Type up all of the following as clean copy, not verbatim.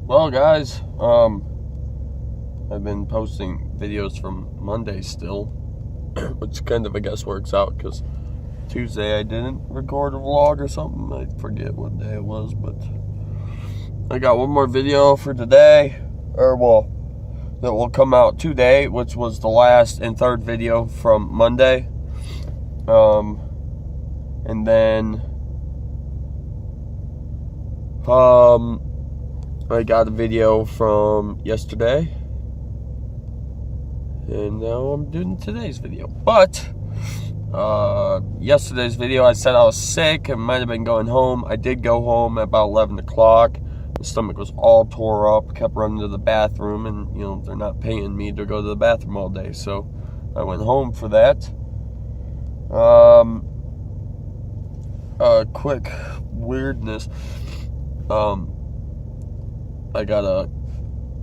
Well, guys, I've been posting videos from Monday still, which kind of, I guess, works out, because Tuesday I didn't record a vlog or something. I forget what day it was, but I got one more video for today, that will come out today, which was the last and third video from Monday. And then, I got a video from yesterday, and now I'm doing today's video. But yesterday's video, I said I was sick and might have been going home. I did go home at about 11 o'clock. My stomach was all tore up, kept running to the bathroom, and they're not paying me to go to the bathroom all day, so I went home for that. Quick weirdness. I gotta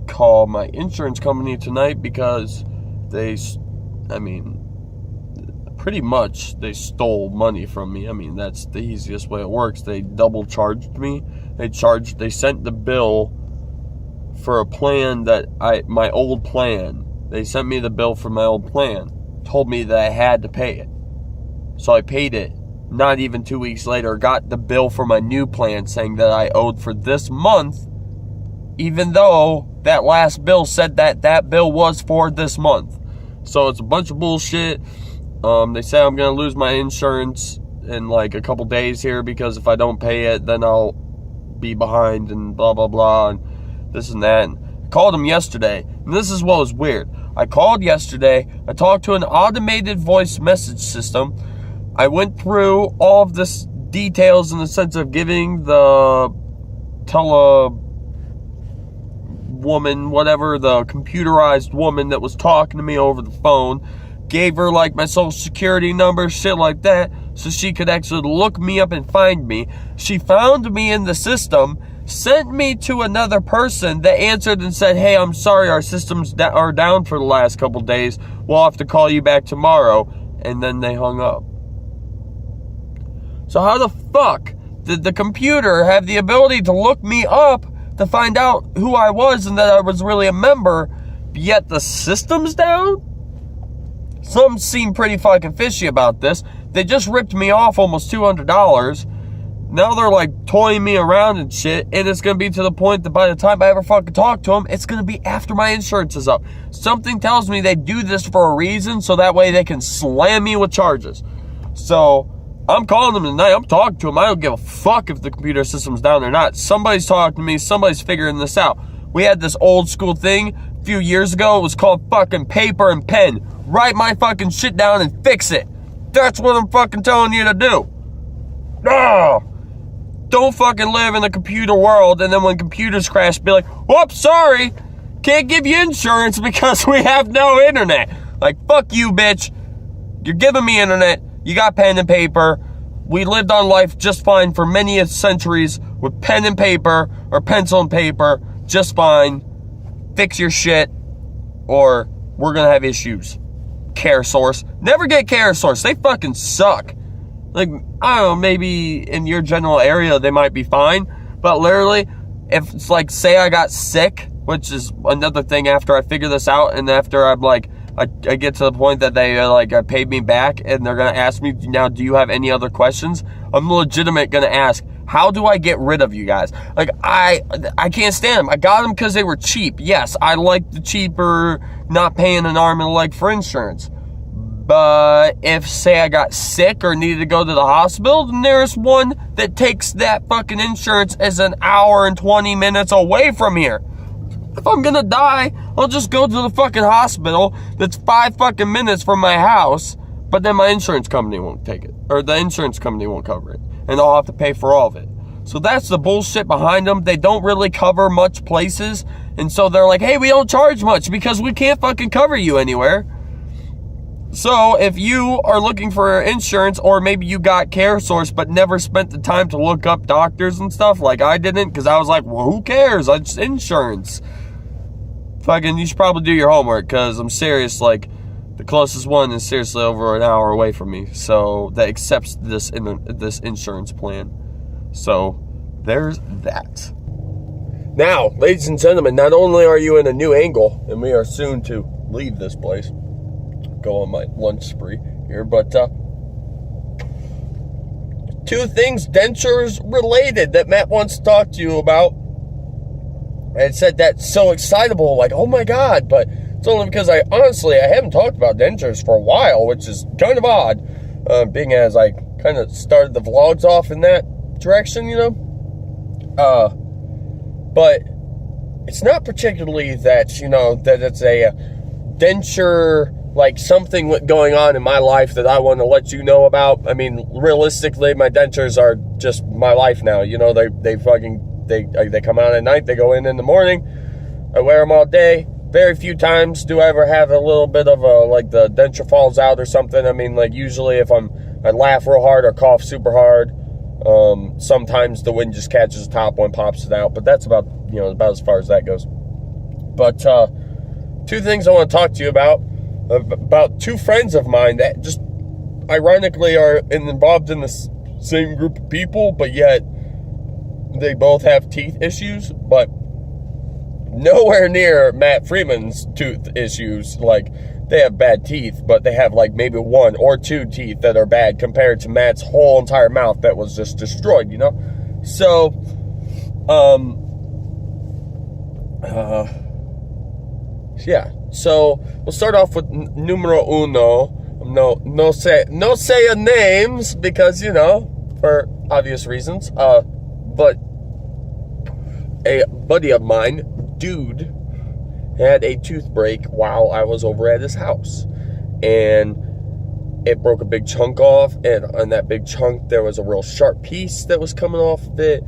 call my insurance company tonight because pretty much they stole money from me. That's the easiest way it works. They double charged me. They sent the bill for a plan my old plan. They sent me the bill for my old plan, told me that I had to pay it. So I paid it. Not even 2 weeks later, got the bill for my new plan saying that I owed for this month, even though that last bill said that bill was for this month. So it's a bunch of bullshit. They say I'm going to lose my insurance in like a couple days here, because if I don't pay it, then I'll be behind and blah, blah, blah, and this and that. And I called them yesterday, and this is what was weird. I called yesterday. I talked to an automated voice message system. I went through all of this details in the sense of giving the woman, whatever, the computerized woman that was talking to me over the phone, gave her like my social security number, shit like that, so she could actually look me up and find me. She found me in the system, sent me to another person that answered and said, "Hey, I'm sorry, our systems are down for the last couple days. We'll have to call you back tomorrow." And then they hung up. So how the fuck did the computer have the ability to look me up to find out who I was and that I was really a member, yet the system's down? Some seem pretty fucking fishy about this. They just ripped me off almost $200. Now they're like toying me around and shit, and it's going to be to the point that by the time I ever fucking talk to them, it's going to be after my insurance is up. Something tells me they do this for a reason, so that way they can slam me with charges. So I'm calling them tonight. I'm talking to them. I don't give a fuck if the computer system's down or not. Somebody's talking to me. Somebody's figuring this out. We had this old school thing a few years ago. It was called fucking paper and pen. Write my fucking shit down and fix it. That's what I'm fucking telling you to do. No! Don't fucking live in the computer world, and then when computers crash, be like, "Whoops, sorry. Can't give you insurance because we have no internet." Like, fuck you, bitch. You're giving me internet. You got pen and paper. We lived on life just fine for many centuries with pen and paper or pencil and paper, just fine. Fix your shit, or we're gonna have issues. Care Source. Never get Care Source. They fucking suck. Like, I don't know, maybe in your general area they might be fine, but literally, if it's like, say I got sick, which is another thing after I figure this out, and after I'm like, I get to the point that they paid me back, and they're gonna ask me, "Now, do you have any other questions?" I'm legitimate gonna ask, "How do I get rid of you guys?" Like, I can't stand them. I got them because they were cheap. Yes, I like the cheaper, not paying an arm and a leg for insurance. But if, say, I got sick or needed to go to the hospital, then there's one that takes that fucking insurance as an hour and 20 minutes away from here. If I'm gonna die, I'll just go to the fucking hospital that's 5 fucking minutes from my house, but then my insurance company won't take it, or the insurance company won't cover it, and I'll have to pay for all of it. So that's the bullshit behind them. They don't really cover much places, and so they're like, "Hey, we don't charge much because we can't fucking cover you anywhere." So if you are looking for insurance, or maybe you got Care Source but never spent the time to look up doctors and stuff, like I didn't, because I was like, well, who cares? It's insurance. Fucking, you should probably do your homework, because I'm serious, like, the closest one is seriously over an hour away from me, so that accepts this insurance plan. So there's that. Now, ladies and gentlemen, not only are you in a new angle, and we are soon to leave this place, go on my lunch spree here, but two things dentures related that Matt wants to talk to you about. And said that's so excitable, like, oh my God, but it's only because I haven't talked about dentures for a while, which is kind of odd, being as I kind of started the vlogs off in that direction, you know? But it's not particularly that, you know, that it's a denture, like something going on in my life that I want to let you know about. I mean, realistically, my dentures are just my life now, you know, they come out at night, they go in the morning, I wear them all day. Very few times do I ever have a little bit of like the denture falls out or something. I mean, like usually if I laugh real hard or cough super hard, sometimes the wind just catches the top one, pops it out, but that's about as far as that goes. But two things I want to talk to you about two friends of mine that just ironically are involved in the same group of people, but yet they both have teeth issues, but nowhere near Matt Freeman's tooth issues. Like, they have bad teeth, but they have like maybe one or two teeth that are bad compared to Matt's whole entire mouth that was just destroyed, you know? So, yeah. So, we'll start off with numero uno. No say names because, you know, for obvious reasons. But a buddy of mine, dude, had a tooth break while I was over at his house. And it broke a big chunk off. And on that big chunk, there was a real sharp piece that was coming off of it.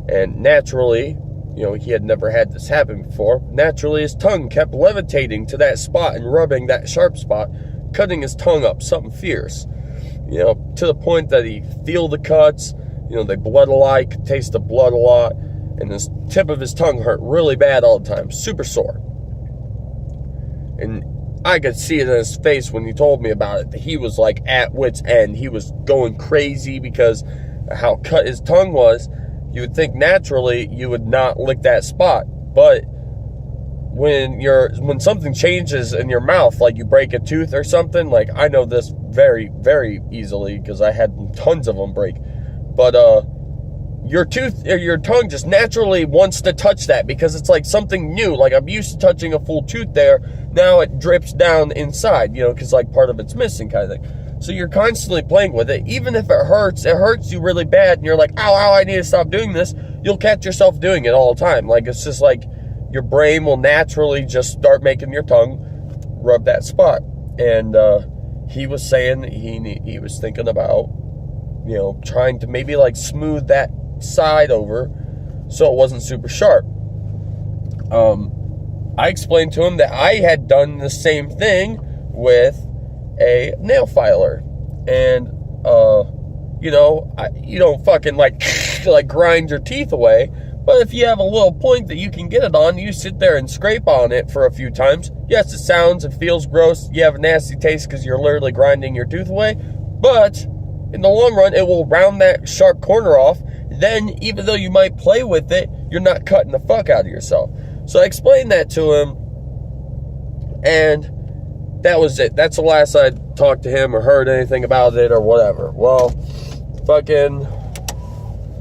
And naturally, you know, he had never had this happen before. Naturally, his tongue kept levitating to that spot and rubbing that sharp spot, cutting his tongue up something fierce. You know, to the point that he feel the cuts. You know, they bled a lot, could taste the blood a lot, and the tip of his tongue hurt really bad all the time, super sore. And I could see it in his face when he told me about it, that he was like at wit's end. He was going crazy because how cut his tongue was. You would think naturally you would not lick that spot, but when something changes in your mouth, like you break a tooth or something, like I know this very, very easily because I had tons of them break. But your tongue just naturally wants to touch that because it's like something new. Like I'm used to touching a full tooth there. Now it drips down inside, you know, because like part of it's missing kind of thing. So you're constantly playing with it. Even if it hurts you really bad and you're like, ow, I need to stop doing this. You'll catch yourself doing it all the time. Like it's just like your brain will naturally just start making your tongue rub that spot. And he was saying he was thinking about, you know, trying to maybe like smooth that side over so it wasn't super sharp. I explained to him that I had done the same thing with a nail filer. And, you know, you don't fucking like grind your teeth away. But if you have a little point that you can get it on, you sit there and scrape on it for a few times. Yes, it sounds, it feels gross. You have a nasty taste because you're literally grinding your tooth away. But in the long run, it will round that sharp corner off. Then, even though you might play with it, you're not cutting the fuck out of yourself. So I explained that to him. And that was it. That's the last I talked to him or heard anything about it or whatever. Well, fucking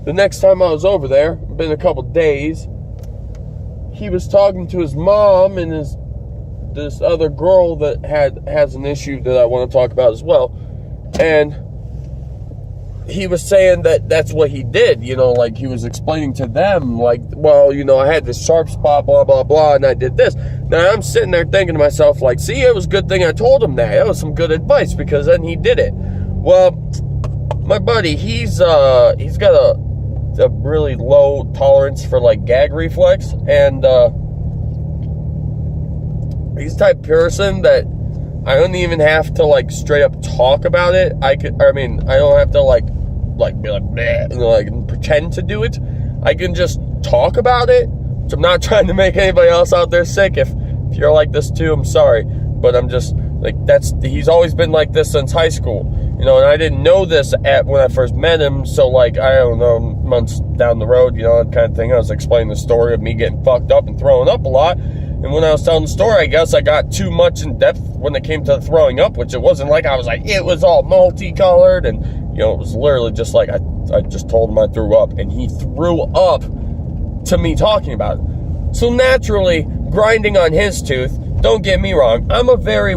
the next time I was over there, been a couple days, he was talking to his mom and this other girl that has an issue that I want to talk about as well. And he was saying that that's what he did, you know, like he was explaining to them, like, well, you know, I had this sharp spot, blah, blah, blah, and I did this. Now, I'm sitting there thinking to myself, like, see, it was a good thing I told him that. That was some good advice, because then he did it. Well, my buddy, he's got a really low tolerance for, like, gag reflex, and he's the type of person that I don't even have to, like, straight up talk about it. I don't have to, like be like, bleh, you know, like, pretend to do it. I can just talk about it. So I'm not trying to make anybody else out there sick. If you're like this too, I'm sorry. But I'm just, like, he's always been like this since high school. You know, and I didn't know this when I first met him, so, like, I don't know, months down the road, you know, that kind of thing, I was explaining the story of me getting fucked up and throwing up a lot, and when I was telling the story, I guess I got too much in depth when it came to throwing up, which it wasn't like I was like, it was all multicolored, and, you know, it was literally just like, I just told him I threw up, and he threw up to me talking about it. So naturally, grinding on his tooth, don't get me wrong, I'm a very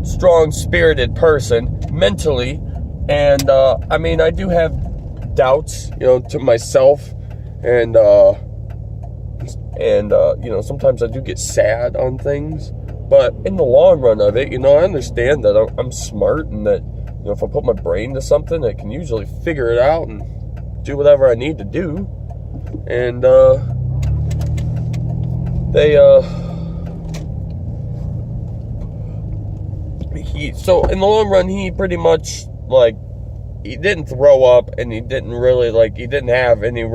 strong-spirited person, mentally, and, I mean, I do have doubts, you know, to myself, and, you know, sometimes I do get sad on things, but in the long run of it, you know, I understand that I'm smart, and that, you know, if I put my brain to something, I can usually figure it out and do whatever I need to do, and, so in the long run, he pretty much, like, he didn't throw up, and he didn't really, like, he didn't have anything,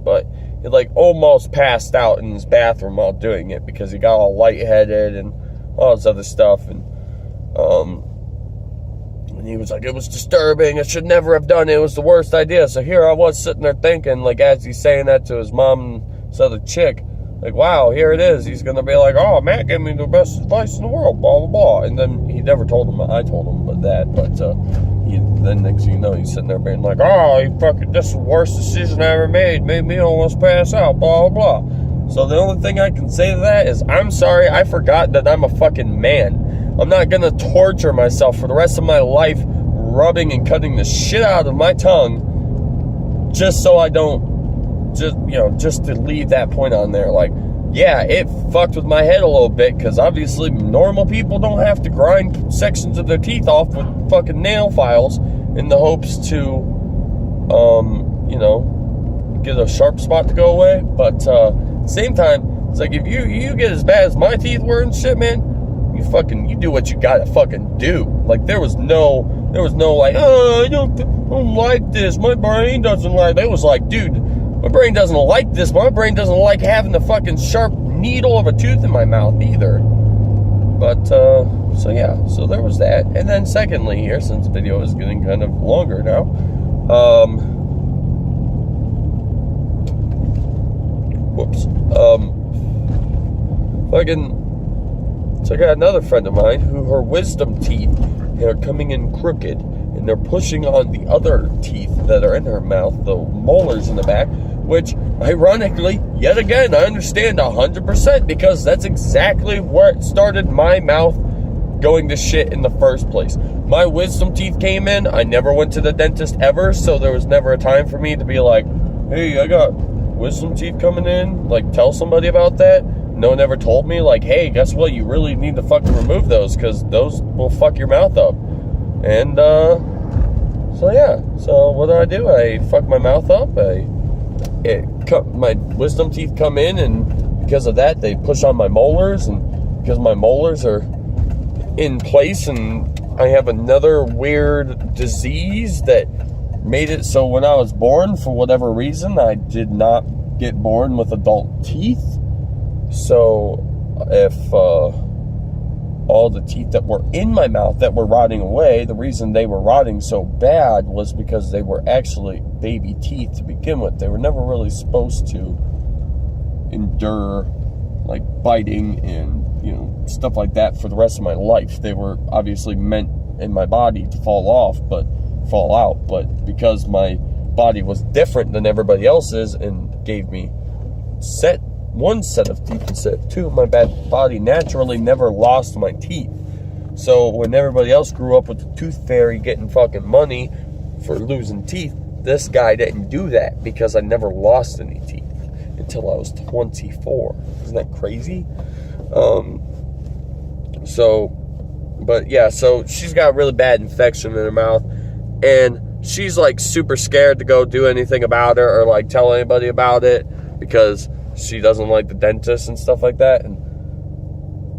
but he, like, almost passed out in his bathroom while doing it, because he got all lightheaded and all this other stuff, and he was like, it was disturbing, I should never have done it, it was the worst idea. So here I was sitting there thinking, like, as he's saying that to his mom and this other chick, like, wow, here it is. He's going to be like, oh, Matt gave me the best advice in the world, blah, blah, blah. And then he never told him, I told him about that. But then next thing you know, he's sitting there being like, oh, this is the worst decision I ever made me almost pass out, blah, blah, blah. So the only thing I can say to that is, I'm sorry, I forgot that I'm a fucking man. I'm not going to torture myself for the rest of my life rubbing and cutting the shit out of my tongue just so I don't, just to leave that point on there. Like, yeah, it fucked with my head a little bit, because obviously normal people don't have to grind sections of their teeth off with fucking nail files in the hopes to, get a sharp spot to go away. But same time, it's like, if you get as bad as my teeth were and shit, man, you do what you gotta fucking do. Like, there was no like, oh, I don't like this, my brain doesn't like it. It was like, dude, my brain doesn't like this. My brain doesn't like having the fucking sharp needle of a tooth in my mouth either. But, so yeah, so there was that. And then secondly here, since the video is getting kind of longer now, so I got another friend of mine who her wisdom teeth are coming in crooked, and they're pushing on the other teeth that are in her mouth, the molars in the back, which, ironically, yet again, I understand 100%, because that's exactly where it started my mouth going to shit in the first place. My wisdom teeth came in, I never went to the dentist ever, so there was never a time for me to be like, hey, I got wisdom teeth coming in, like, tell somebody about that. No one ever told me, like, hey, guess what, you really need to fucking remove those, because those will fuck your mouth up. And, so yeah, so what do? I fuck my mouth up, my wisdom teeth come in, and because of that, they push on my molars, and because my molars are in place, and I have another weird disease that made it so when I was born, for whatever reason, I did not get born with adult teeth. So if all the teeth that were in my mouth that were rotting away, the reason they were rotting so bad was because they were actually baby teeth to begin with. They were never really supposed to endure, like, biting and, stuff like that for the rest of my life. They were obviously meant in my body to fall out, but because my body was different than everybody else's and gave me one set of teeth instead of two, my body naturally never lost my teeth. So when everybody else grew up with the tooth fairy getting fucking money for losing teeth, this guy didn't do that, because I never lost any teeth until I was 24. Isn't that crazy? So she's got a really bad infection in her mouth, and she's, like, super scared to go do anything about it or, like, tell anybody about it, because she doesn't like the dentist and stuff like that. And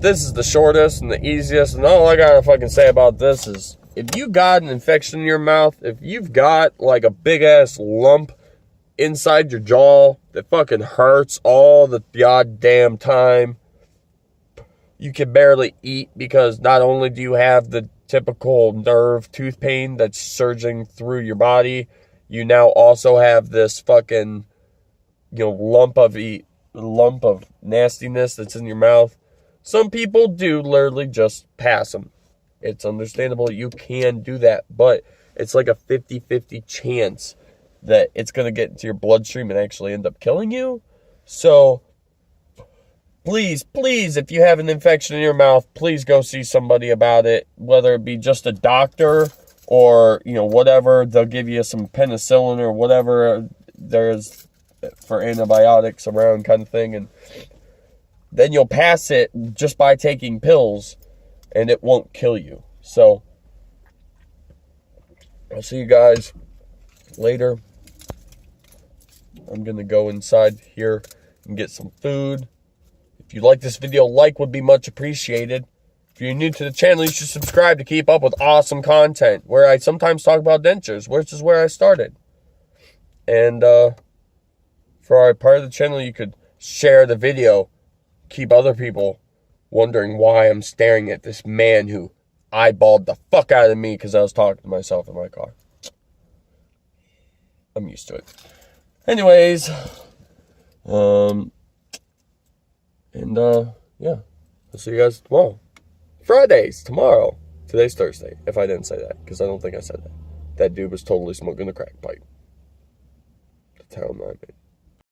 this is the shortest and the easiest, and all I gotta fucking say about this is, if you got an infection in your mouth, if you've got, like, a big-ass lump inside your jaw that fucking hurts all the goddamn time, you can barely eat, because not only do you have the typical nerve tooth pain that's surging through your body. You now also have this fucking, lump of nastiness that's in your mouth. Some people do literally just pass them. It's understandable you can do that, but it's like a 50-50 chance that it's going to get into your bloodstream and actually end up killing you. So, please, if you have an infection in your mouth, please go see somebody about it, whether it be just a doctor or, whatever. They'll give you some penicillin or whatever there is for antibiotics around kind of thing, and then you'll pass it just by taking pills, and it won't kill you. So, I'll see you guys later. I'm going to go inside here and get some food. If you like this video, like would be much appreciated. If you're new to the channel, you should subscribe to keep up with awesome content where I sometimes talk about dentures, which is where I started. And for our part of the channel, you could share the video. Keep other people wondering why I'm staring at this man who eyeballed the fuck out of me because I was talking to myself in my car. I'm used to it. Anyways, yeah, I'll see you guys tomorrow. Fridays, tomorrow. Today's Thursday, if I didn't say that, because I don't think I said that. That dude was totally smoking a crack pipe. The town I'm in.